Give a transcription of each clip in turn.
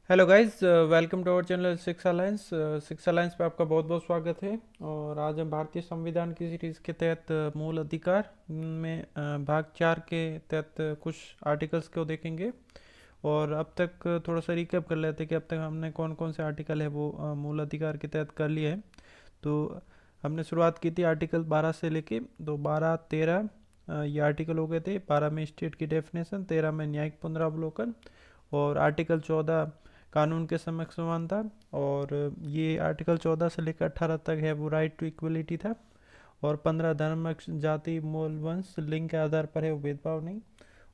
Hello guys, welcome to our channel six alliance. Six alliance पे आपका बहुत बहुत स्वागत है। और आज हम भारतीय संविधान की सीरीज़ के तहत मूल अधिकार में भाग 4 के तहत कुछ आर्टिकल्स को देखेंगे। और अब तक थोड़ा सा रिकैप कर लेते हैं कि अब तक हमने कौन कौन से आर्टिकल है वो मूल अधिकार के तहत कर लिए हैं। तो हमने शुरुआत की थी आर्टिकल 12 से लेके, तो 12 13 ये आर्टिकल हो गए थे। 12 में स्टेट की डेफिनेशन, 13 में न्यायिक पुनरावलोकन, और आर्टिकल 14 कानून के समक्ष समानता। और ये आर्टिकल 14 से लेकर 18 तक है वो राइट टू इक्वलिटी था। और 15 धर्म, जाति, मूल, वंश, लिंग के आधार पर है वो भेदभाव नहीं।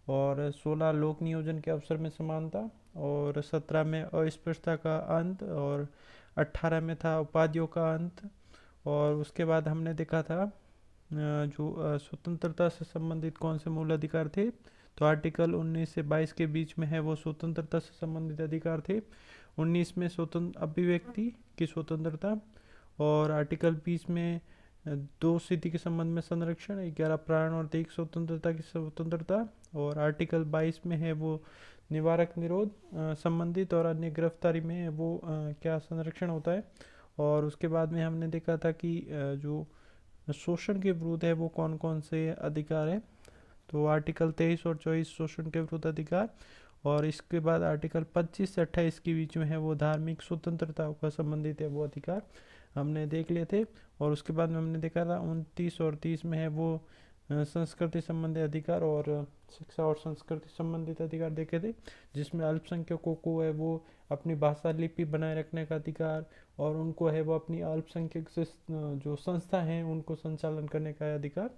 और 16 लोक नियोजन के अवसर में समानता। और 17 में अस्पृश्यता का अंत। और 18 में था उपाधियों का अंत। और उसके बाद हमने देखा था जो स्वतंत्रता से संबंधित कौन से मूल अधिकार थे। तो आर्टिकल 19 से 22 के बीच में है वो स्वतंत्रता से संबंधित अधिकार थे। 19 में स्वतंत्र अभिव्यक्ति की स्वतंत्रता। और आर्टिकल 20 में दो स्थिति के संबंध में संरक्षण, 11 प्राण और 23 स्वतंत्रता की स्वतंत्रता। और आर्टिकल 22 में है वो निवारक निरोध संबंधित, और अन्य गिरफ्तारी में है वो क्या संरक्षण होता है। और उसके बाद में हमने देखा था कि जो शोषण के विरुद्ध है वो कौन कौन से अधिकार है। तो आर्टिकल 23 और 24 शोषण के विरुद्ध अधिकार। और इसके बाद आर्टिकल 25 से 28 के बीच में है वो धार्मिक स्वतंत्रता का संबंधित है वो अधिकार हमने देख लिए थे। और उसके बाद में हमने देखा था 29 और 30 में है वो संस्कृति संबंधी अधिकार और शिक्षा और संस्कृति संबंधित अधिकार देखे थे, जिसमें अल्पसंख्यकों को है वो अपनी भाषा लिपि बनाए रखने का अधिकार, और उनको है वो अपनी अल्पसंख्यक से जो संस्था हैं उनको संचालन करने का अधिकार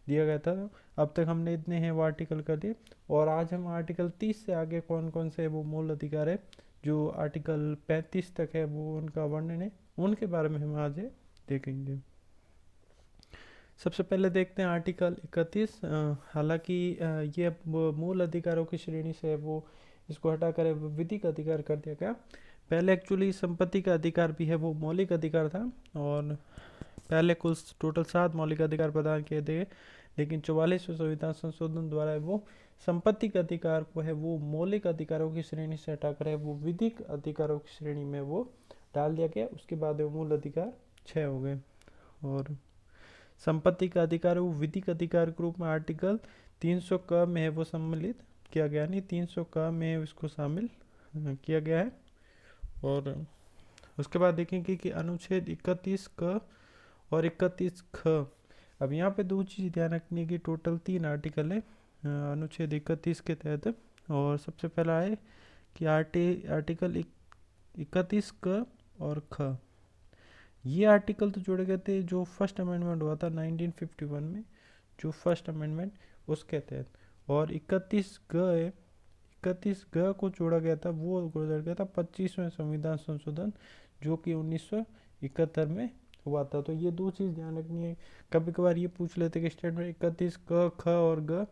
दिया गया था। अब तक हमने इतने हैं वो आर्टिकल कर दिए। और आज हम आर्टिकल 30 से आगे कौन कौन से वो मूल अधिकार है जो आर्टिकल 35 तक है वो उनका वर्णन है, उनके बारे में हम आज देखेंगे। सबसे पहले देखते हैं आर्टिकल 31। हालांकि ये मूल अधिकारों की श्रेणी से है वो इसको हटाकर है वो विधिक अधिकार कर दिया गया। पहले एक्चुअली संपत्ति का अधिकार भी है वो मौलिक अधिकार था। और पहले कुल टोटल 7 मौलिक अधिकार प्रदान किए थे, लेकिन 44वें संविधान संशोधन द्वारा है वो संपत्ति के अधिकार को है वो मौलिक अधिकारों की श्रेणी से हटाकर है वो विधिक अधिकारों की श्रेणी में वो डाल दिया गया। उसके बाद वो मूल अधिकार 6 हो गए। और संपत्ति का अधिकार है वो विधिक अधिकार के रूप में आर्टिकल 300 क में है वो सम्मिलित किया गया, नहीं 300 क में इसको शामिल किया गया है। और उसके बाद देखेंगे कि अनुच्छेद 31 क और 31 ख। अब यहाँ पे दो चीज़ ध्यान रखने की, टोटल 3 आर्टिकल है अनुच्छेद 31 के तहत। और सबसे पहला है कि आर्टिकल 31 क और ख, ये आर्टिकल तो जोड़े गए थे जो फर्स्ट अमेंडमेंट हुआ था 1951 में, जो फर्स्ट अमेंडमेंट उसके तहत। और 31 ग है, 31 ग को जोड़ा गया था, वो जोड़ा गया था 25वें संविधान संशोधन जो कि 1971 में हुआ था। तो ये दो चीज़ ध्यान रखनी है। कभी कभार ये पूछ लेते कि स्टेटमेंट 31 क ख और ग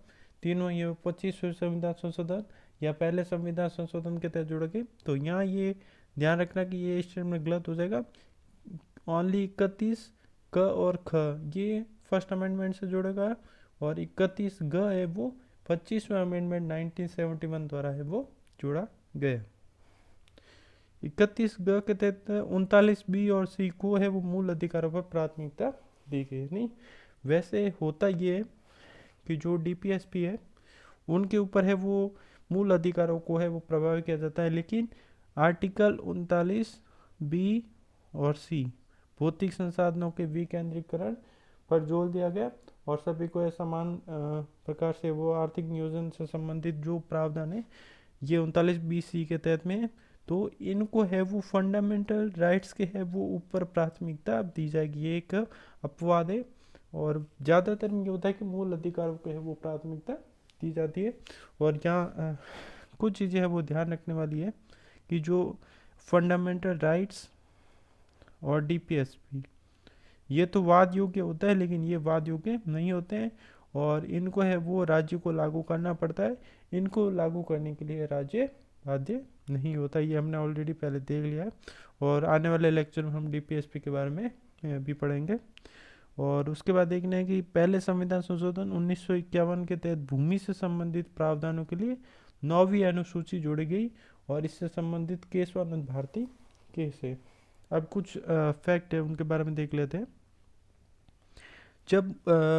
तीनों ये 25वें संविधान संशोधन या पहले संविधान संशोधन के तहत जोड़े गए। तो यहाँ ये ध्यान रखना कि ये स्टेटमेंट गलत हो जाएगा। ओनली 31 क और ख ये फर्स्ट अमेंडमेंट से जोड़ेगा, और 31 ग है वो 25वें अमेंडमेंट 1971 द्वारा है वो जोड़ा गया। 31 ग के तहत 39 बी और सी को है वो मूल अधिकारों पर प्राथमिकता दी गई। नहीं, वैसे होता ये है कि जो डीपीएसपी है उनके ऊपर है वो मूल अधिकारों को है वो प्रभावित किया जाता है, लेकिन आर्टिकल 39 बी और सी भौतिक संसाधनों के विकेंद्रीकरण पर जोर दिया गया। और सभी को समान प्रकार से वो आर्थिक नियोजन से संबंधित जो प्रावधान है ये 39 बी सी के तहत में है। तो इनको है वो फंडामेंटल राइट्स के है वो ऊपर प्राथमिकता दी जाएगी, ये एक अपवाद है। और ज़्यादातर ये होता है कि मूल अधिकारों को है वो प्राथमिकता दी जाती है। और यहाँ कुछ चीज़ें है वो ध्यान रखने वाली है कि जो फंडामेंटल राइट्स और डीपीएसपी ये तो वाद योग्य होता है, लेकिन ये वाद योग्य नहीं होते हैं। और इनको है वो राज्य को लागू करना पड़ता है, इनको लागू करने के लिए राज्य बाध्य नहीं होता। ये हमने ऑलरेडी पहले देख लिया है, और आने वाले लेक्चर में हम डीपीएसपी के बारे में भी पढ़ेंगे। और उसके बाद देखना है कि पहले संविधान संशोधन 1951 के तहत भूमि से संबंधित प्रावधानों के लिए 9वीं अनुसूची जोड़ी गई। और इससे संबंधित केशवानंद भारती केस है। अब कुछ फैक्ट है उनके बारे में देख लेते हैं। जब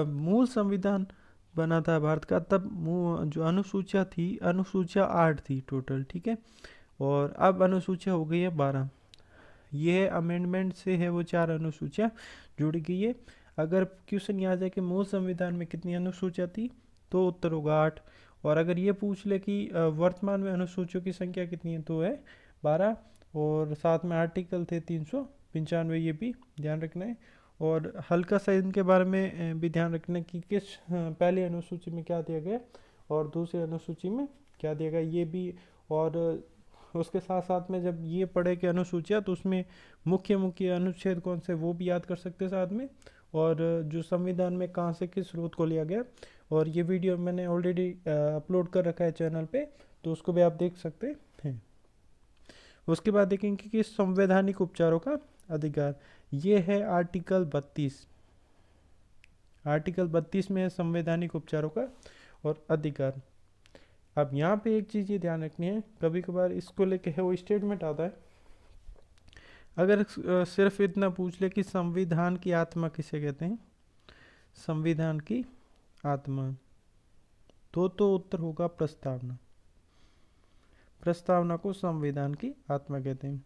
मूल संविधान बना था भारत का, तब जो अनुसूचियाँ थी, अनुसूचियाँ 8 थी टोटल, ठीक है। और अब अनुसूचियाँ हो गई है 12। ये अमेंडमेंट से है वो 4 अनुसूचियाँ जुड़ गई है। अगर क्वेश्चन ये आ जाए कि मूल संविधान में कितनी अनुसूचियाँ थी, तो उत्तर होगा 8। और अगर ये पूछ ले कि वर्तमान में अनुसूचियों की संख्या कितनी है, तो है 12। और साथ में आर्टिकल थे 395, ये भी ध्यान रखना है। और हल्का सा इनके बारे में भी ध्यान रखना है कि किस पहली अनुसूची में क्या दिया गया और दूसरी अनुसूची में क्या दिया गया, ये भी। और उसके साथ साथ में जब ये पढ़े कि अनुसूचियाँ, तो उसमें मुख्य मुख्य अनुच्छेद कौन से वो भी याद कर सकते हैं साथ में। और जो संविधान में कहाँ से किस स्रोत को लिया गया, और ये वीडियो मैंने ऑलरेडी अपलोड कर रखा है चैनल पे, तो उसको भी आप देख सकते हैं। उसके बाद देखेंगे कि संवैधानिक उपचारों का अधिकार, ये है आर्टिकल 32। आर्टिकल 32 में है संवैधानिक उपचारों का और अधिकार। अब यहाँ पे एक चीज़ ये ध्यान रखनी है, कभी कभार इसको लेके है वो स्टेटमेंट आता है। अगर सिर्फ इतना पूछ ले कि संविधान की आत्मा किसे कहते हैं, संविधान की आत्मा, तो उत्तर होगा प्रस्तावना। प्रस्तावना को संविधान की आत्मा कहते हैं।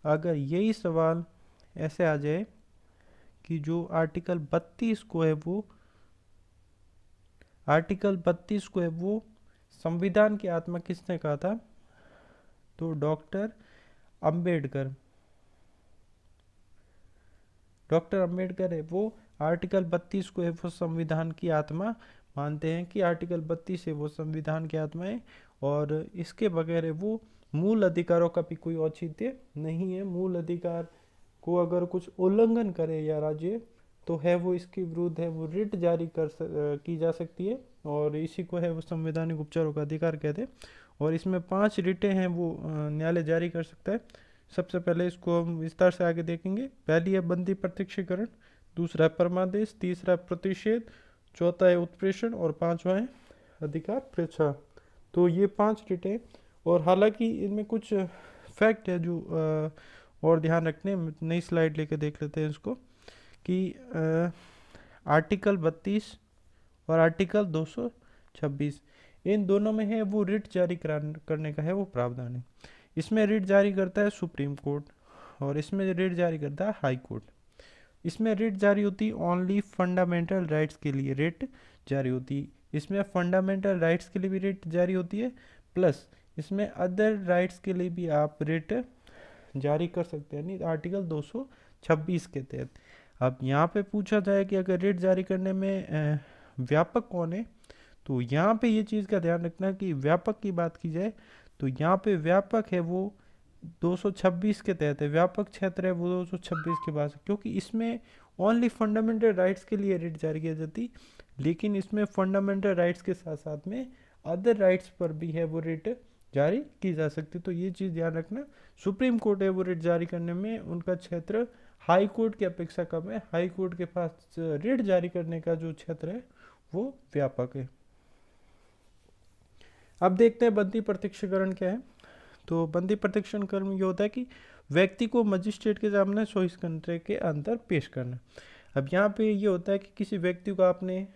अगर यही सवाल ऐसे आ जाए कि जो आर्टिकल 32 को है वो, आर्टिकल 32 को है वो संविधान की आत्मा किसने कहा था, तो डॉक्टर अंबेडकर। डॉक्टर अंबेडकर है वो आर्टिकल 32 को है वो संविधान की आत्मा मानते हैं कि आर्टिकल 32 है वो संविधान की आत्मा है। और इसके बगैर है वो मूल अधिकारों का भी कोई औचित्य नहीं है। मूल अधिकार को अगर कुछ उल्लंघन करे या राज्य, तो है वो इसके विरुद्ध है वो रिट जारी की जा सकती है। और इसी को है वो संवैधानिक उपचारों का अधिकार कहते हैं। और इसमें 5 रिटें हैं वो न्यायालय जारी कर सकता है। सबसे पहले इसको हम विस्तार से आगे देखेंगे। पहली है बंदी प्रत्यक्षीकरण, दूसरा है परमादेश, तीसरा है प्रतिषेध, चौथा है उत्प्रेषण और पांचवा है अधिकार परीक्षा। तो ये 5 रिटें। और हालांकि इनमें कुछ फैक्ट है जो और ध्यान रखने, नई स्लाइड लेके देख लेते हैं इसको, कि आर्टिकल 32 और आर्टिकल 226, इन दोनों में है वो रिट जारी करने का है वो प्रावधान है। इसमें रिट जारी करता है सुप्रीम कोर्ट, और इसमें रिट जारी करता है हाई कोर्ट। इसमें रिट जारी होती है ओनली फंडामेंटल राइट्स के लिए रिट जारी होती है। इसमें फंडामेंटल राइट्स के लिए भी रिट जारी होती है, प्लस इसमें अदर राइट्स के लिए भी आप रिट जारी कर सकते हैं, यानी आर्टिकल 226 के तहत। अब यहाँ पे पूछा जाए कि अगर रिट जारी करने में व्यापक कौन है, तो यहाँ पे ये चीज़ का ध्यान रखना कि व्यापक की बात की जाए तो यहाँ पे व्यापक है वो 226 के तहत है। व्यापक क्षेत्र है वो 226 के पास है, क्योंकि इसमें ओनली फंडामेंटल राइट्स के लिए रिट जारी की जाती, लेकिन इसमें फंडामेंटल राइट्स के साथ साथ में अदर राइट्स पर भी है वो रिट जारी की जा सकती। तो ये चीज़ ध्यान रखना। सुप्रीम कोर्ट है वो रिट जारी करने में उनका क्षेत्र हाई कोर्ट की अपेक्षा कम है। हाई कोर्ट के पास रिट जारी करने का जो क्षेत्र है वो व्यापक है। अब देखते हैं बंदी प्रत्यक्षीकरण क्या है। तो बंदी प्रत्यक्षीकरण ये होता है कि व्यक्ति को मजिस्ट्रेट के सामने 24 घंटे के अंदर पेश करना। अब यहाँ पे ये होता है कि किसी व्यक्ति को आपने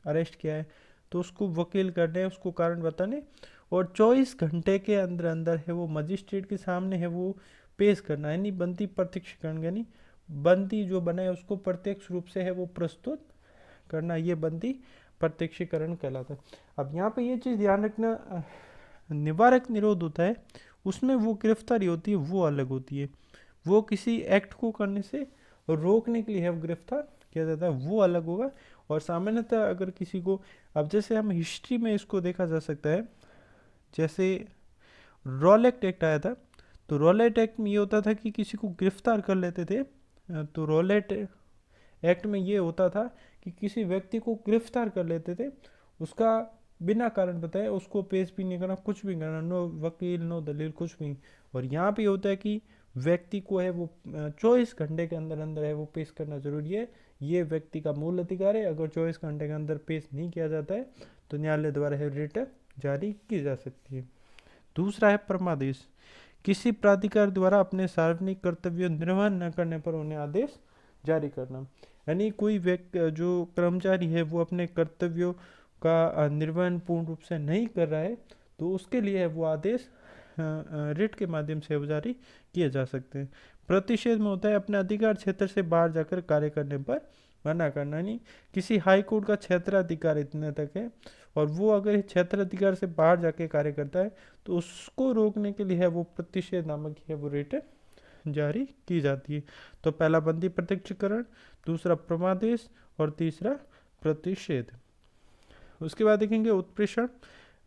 अरेस्ट किया है, तो उसको वकील करने, उसको कारण बताने, और 24 घंटे के अंदर अंदर है वो मजिस्ट्रेट के सामने है वो पेश करना, यानी बंदी प्रत्यक्षीकरण। यानी बंदी जो बना है उसको प्रत्यक्ष रूप से है वो प्रस्तुत करना, ये बंदी प्रत्यक्षीकरण कहलाता है। अब यहाँ पे ये चीज़ ध्यान रखना, निवारक निरोध होता है उसमें वो गिरफ्तारी होती है वो अलग होती है। वो किसी एक्ट को करने से रोकने के लिए है वो गिरफ्तार किया जाता है, वो अलग होगा। और सामान्यतः अगर किसी को, अब जैसे हम हिस्ट्री में इसको देखा जा सकता है, जैसे रॉलेट एक्ट आया था, तो रॉलेट एक्ट में ये होता था कि किसी को गिरफ्तार कर लेते थे। तो रॉलेट एक्ट में ये होता था कि किसी व्यक्ति को गिरफ्तार कर लेते थे, उसका बिना कारण बताए उसको पेश भी नहीं करना, कुछ भी करना, नो वकील नो दलील कुछ भी। और यहाँ पे होता है कि व्यक्ति को है वो 24 घंटे के अंदर अंदर है वो पेश करना जरूरी है। ये व्यक्ति का मूल अधिकार है। अगर 24 घंटे के अंदर पेश नहीं किया जाता है तो न्यायालय द्वारा है रिट जारी की जा सकती है। दूसरा है परमादेश, किसी प्राधिकार द्वारा अपने सार्वजनिक कर्तव्य निर्वहन न करने पर उन्हें आदेश जारी करना। यानी कोई व्यक्ति जो कर्मचारी है वो अपने कर्तव्यों का निर्वहन पूर्ण रूप से नहीं कर रहा है तो उसके लिए वो आदेश रिट के माध्यम से वो जारी किए जा सकते हैं। प्रतिषेध में होता है अपने अधिकार क्षेत्र से बाहर जाकर कार्य करने पर मना करना। यानी किसी हाई कोर्ट का क्षेत्राधिकार इतने तक है और वो अगर क्षेत्राधिकार से बाहर जाके कार्य करता है तो उसको रोकने के लिए है वो प्रतिषेध नामक है वो रिट जारी की जाती है। तो पहला बंदी प्रत्यक्षीकरण, दूसरा प्रमादेश और तीसरा प्रतिषेध। उसके बाद देखेंगे उत्प्रेषण।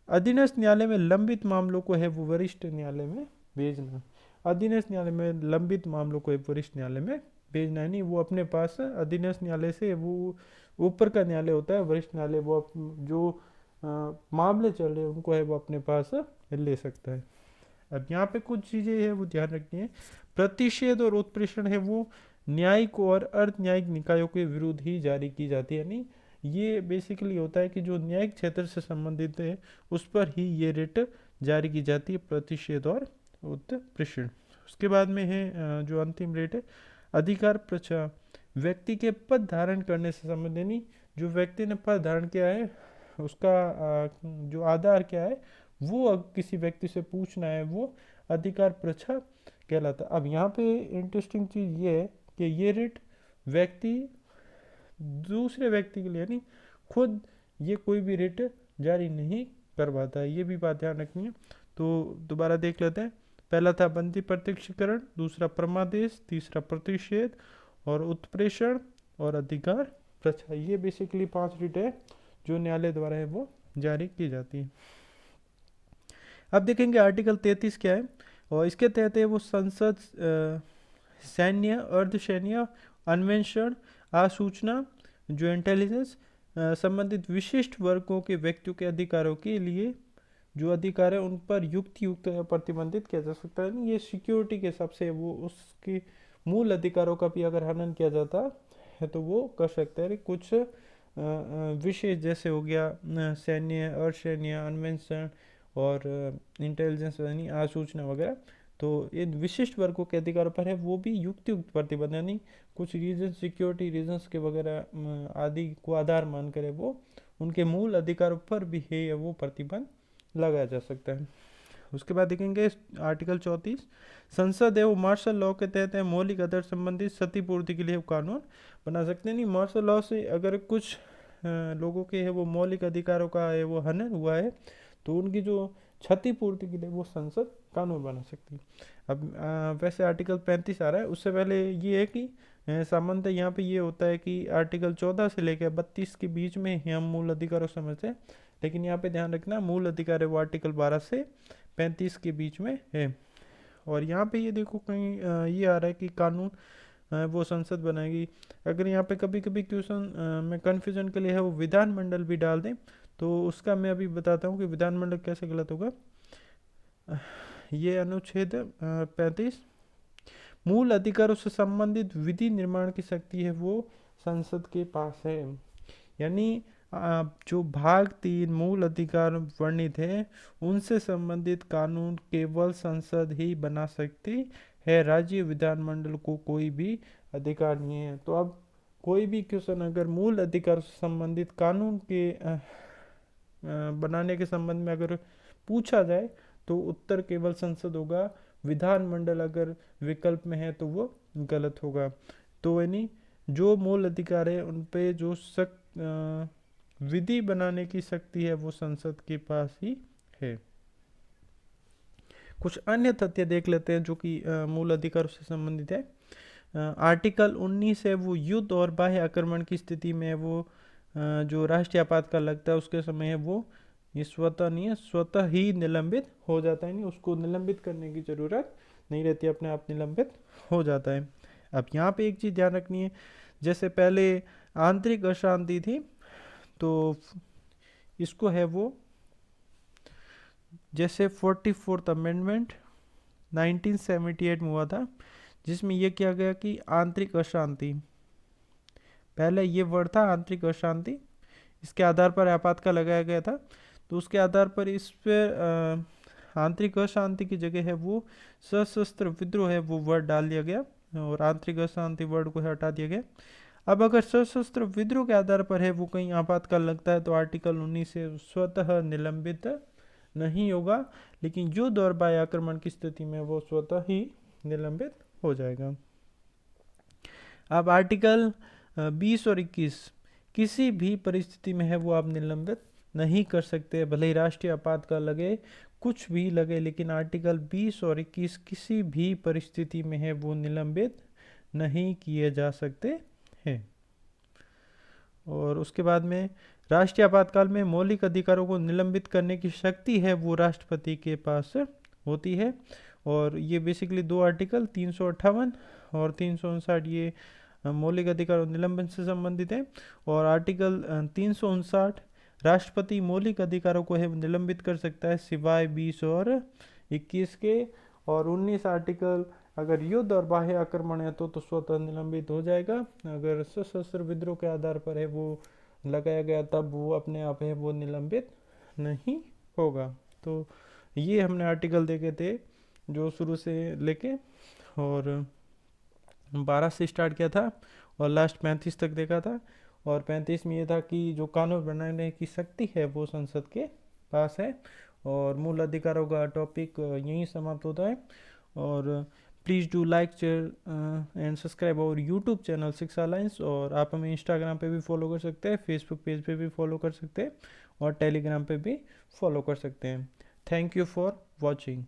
अधीनस्थ न्यायालय में लंबित मामलों को है वो वरिष्ठ न्यायालय में भेजना। अधीनस्थ न्यायालय में लंबित मामलों को वरिष्ठ न्यायालय में भेजना, नहीं वो अपने पास अधीनस्थ न्यायालय से वो ऊपर का न्यायालय होता है वरिष्ठ न्यायालय, वो जो मामले चल रहे हैं उनको है वो अपने पास ले सकता है। अब यहाँ पे कुछ चीज़ें है वो ध्यान रखनी है। प्रतिषेध और उत्प्रेषण है वो न्यायिक और अर्ध न्यायिक निकायों के विरुद्ध ही जारी की जाती है। यानी ये बेसिकली होता है कि जो न्यायिक क्षेत्र से संबंधित है उस पर ही ये रिट जारी की जाती है, प्रतिषेध और उत्प्रेषण। उसके बाद में है जो अंतिम रेट है अधिकार प्रचा। व्यक्ति के पद धारण करने से संबंधित, यानी जो व्यक्ति ने पद धारण किया है उसका जो आधार क्या है वो किसी व्यक्ति से पूछना है वो अधिकार प्रचा कहलाता है। अब यहाँ पे इंटरेस्टिंग चीज़ ये है कि ये रिट व्यक्ति दूसरे व्यक्ति के लिए यानी खुद ये कोई भी रिट जारी नहीं करवाता है, ये भी बात ध्यान रखनी है। तो दोबारा देख लेते हैं। पहला था बंदी प्रत्यक्षीकरण, दूसरा परमादेश, तीसरा प्रतिषेध और उत्प्रेषण और अधिकार प्रचा। ये बेसिकली 5 रिट है जो न्यायालय द्वारा है वो जारी की जाती है। अब देखेंगे आर्टिकल 33 क्या है और इसके तहत है वो संसद, सैन्य, अर्धसैन्य, अन्वेषण, आसूचना, जो इंटेलिजेंस संबंधित विशिष्ट वर्गों के व्यक्तियों के अधिकारों के लिए जो अधिकार है उन पर युक्त प्रतिबंधित किया जा सकता है। ये सिक्योरिटी के हिसाब से वो उसके मूल अधिकारों का भी अगर हनन किया जाता है तो वो कर सकता है। कुछ विशेष जैसे हो गया सैन्य, अर्धसैन्य, अन्वेषण और इंटेलिजेंस यानी आसूचना वगैरह, तो ये विशिष्ट वर्गों के अधिकारों पर है वो भी युक्त प्रतिबंध, यानी कुछ रीजन सिक्योरिटी रीजंस के वगैरह आदि को आधार मान कर वो उनके मूल अधिकारों पर भी है वो प्रतिबंध लगाया जा सकता है। उसके बाद देखेंगे आर्टिकल 34, संसद है वो मार्शल लॉ के तहत है मौलिक अधिकार संबंधित क्षतिपूर्ति के लिए कानून बना सकते हैं। नहीं मार्शल लॉ से अगर कुछ लोगों के है वो मौलिक अधिकारों का है वो हनन हुआ है तो उनकी जो क्षतिपूर्ति के लिए वो संसद कानून बना सकती है। अब वैसे आर्टिकल 35 आ रहा है, उससे पहले ये है कि सामान्यतः यहाँ पे ये होता है कि आर्टिकल 14 से लेकर 32 के बीच में ही हम मूल अधिकारों समझते हैं, लेकिन यहाँ पे ध्यान रखना मूल अधिकार है वो आर्टिकल 12 से 35 के बीच में है। और यहाँ पे ये देखो कहीं ये आ रहा है कि कानून वो संसद बनाएगी। अगर यहाँ पे कभी कभी क्वेश्चन में कन्फ्यूजन के लिए है वो विधानमंडल भी डाल दें तो उसका मैं अभी बताता हूँ कि विधानमंडल कैसे गलत होगा। ये अनुच्छेद 35 मूल अधिकारों से संबंधित विधि निर्माण की शक्ति है वो संसद के पास है। यानी जो भाग 3 मूल अधिकार वर्णित है उनसे संबंधित कानून केवल संसद ही बना सकती है, राज्य विधानमंडल को कोई भी अधिकार नहीं है। तो अब कोई भी क्वेश्चन अगर मूल अधिकार से संबंधित कानून के बनाने के संबंध में अगर पूछा जाए तो उत्तर केवल संसद होगा, विधानमंडल अगर विकल्प में है तो वो गलत होगा। तो यानी जो मूल अधिकार है उन पे जो विधि बनाने की शक्ति है वो संसद के पास ही है। कुछ अन्य तथ्य देख लेते हैं जो कि मूल अधिकारों से संबंधित है। आर्टिकल 19 है वो युद्ध और बाह्य आक्रमण की स्थिति में वो जो राष्ट्रीय आपातकाल लगता है उसके समय है वो ये स्वतः नहीं है, स्वतः ही निलंबित हो जाता है, नहीं उसको निलंबित करने की ज़रूरत नहीं रहती, अपने आप निलंबित हो जाता है। अब यहाँ पे एक चीज़ ध्यान रखनी है, जैसे पहले आंतरिक अशांति थी तो इसको है वो जैसे 44th अमेंडमेंट 1978 में हुआ था जिसमें यह किया गया कि आंतरिक अशांति, पहले ये वर्ड था आंतरिक अशांति, इसके आधार पर आपातकाल लगाया गया था। तो उसके आधार पर इस पर आंतरिक अशांति की जगह है वो सशस्त्र विद्रोह है वो वर्ड डाल दिया गया और आंतरिक अशांति वर्ड को हटा दिया गया। अब अगर सशस्त्र विद्रोह के आधार पर है वो कहीं आपातकाल लगता है तो आर्टिकल 19 से स्वतः निलंबित नहीं होगा, लेकिन जो दौर बाह्य आक्रमण की स्थिति में वो स्वतः ही निलंबित हो जाएगा। अब आर्टिकल 20 और 21 किसी भी परिस्थिति में है वो आप निलंबित नहीं कर सकते, भले ही राष्ट्रीय आपातकाल लगे, कुछ भी लगे, लेकिन आर्टिकल 20 और 21 किसी भी परिस्थिति में है वो निलंबित नहीं किए जा सकते हैं। और उसके बाद में राष्ट्रीय आपातकाल में मौलिक अधिकारों को निलंबित करने की शक्ति है वो राष्ट्रपति के पास होती है। और ये बेसिकली दो आर्टिकल 358 और 359 ये मौलिक अधिकार और निलंबन से संबंधित है। और आर्टिकल 359 राष्ट्रपति मौलिक अधिकारों को है निलंबित कर सकता है सिवाय 20 और 21 के। और 19 आर्टिकल अगर युद्ध और बाह्य आक्रमण है तो स्वतः निलंबित हो जाएगा। अगर सशस्त्र विद्रोह के आधार पर है वो लगाया गया तब वो अपने आप है वो निलंबित नहीं होगा। तो ये हमने आर्टिकल देखे थे जो शुरू से लेके और 12 से स्टार्ट किया था और लास्ट 35 तक देखा था। और 35 में ये था कि जो कानून बनाने की शक्ति है वो संसद के पास है। और मूल अधिकारों का टॉपिक यहीं समाप्त होता है। और please do like share and subscribe और यूट्यूब चैनल सिक्स अलायंस। और आप हमें इंस्टाग्राम पे भी फॉलो कर सकते हैं, फेसबुक पेज पे भी फॉलो कर सकते हैं और टेलीग्राम पे भी फॉलो कर सकते हैं। Thank you for watching.